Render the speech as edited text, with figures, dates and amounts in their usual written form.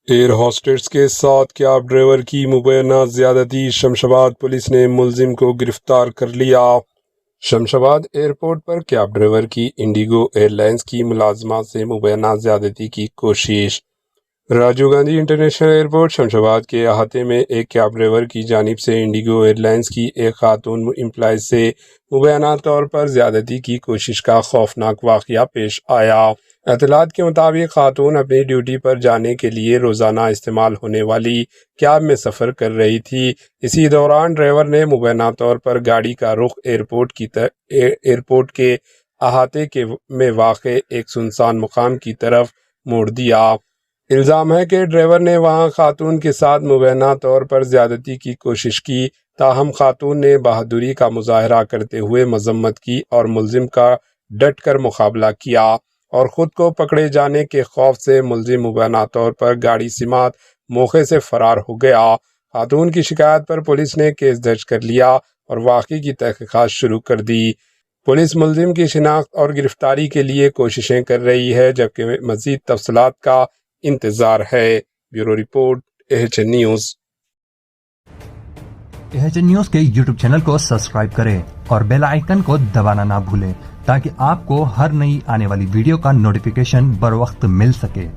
Air hostess کے ساتھ cab driver کی مبینہ زیادتی، شمس آباد پولیس نے ملزم کو گرفتار کر لیا۔ شمس آباد ایئرپورٹ پر کیب ڈرائیور کی انڈیگو ایئر لائنز کی ملازمہ سے مبینہ زیادتی کی کوشش۔ راجیو گاندھی انٹرنیشنل ایئرپورٹ شمس آباد کے احاطے میں ایک کیب ڈرائیور کی جانب سے انڈیگو ایئر لائنز کی ایک خاتون امپلائز سے مبینہ طور پر زیادتی کی کوشش کا خوفناک واقعہ پیش آیا۔ اطلاعات کے مطابق خاتون اپنی ڈیوٹی پر جانے کے لیے روزانہ استعمال ہونے والی کیب میں سفر کر رہی تھی۔ اسی دوران ڈرائیور نے مبینہ طور پر گاڑی کا رخ ایئرپورٹ کے احاطے میں واقع ایک سنسان مقام کی طرف موڑ دیا۔ الزام ہے کہ ڈرائیور نے وہاں خاتون کے ساتھ مبینہ طور پر زیادتی کی کوشش کی، تاہم خاتون نے بہادری کا مظاہرہ کرتے ہوئے مذمت کی اور ملزم کا ڈٹ کر مقابلہ کیا اور خود کو پکڑے جانے کے خوف سے ملزم مبینہ طور پر گاڑی سمات موقع سے فرار ہو گیا۔ خاتون کی شکایت پر پولیس نے کیس درج کر لیا اور واقعے کی تحقیقات شروع کر دی۔ پولیس ملزم کی شناخت اور گرفتاری کے لیے کوششیں کر رہی ہے، جبکہ مزید تفصیلات کا انتظار ہے۔ Bureau report, AHN news. AHN news کے یوٹیوب چینل کو سبسکرائب کریں اور بیل آئیکن کو دبانا نہ بھولیں تاکہ آپ کو ہر نئی آنے والی ویڈیو کا نوٹیفیکیشن بر وقت مل سکے۔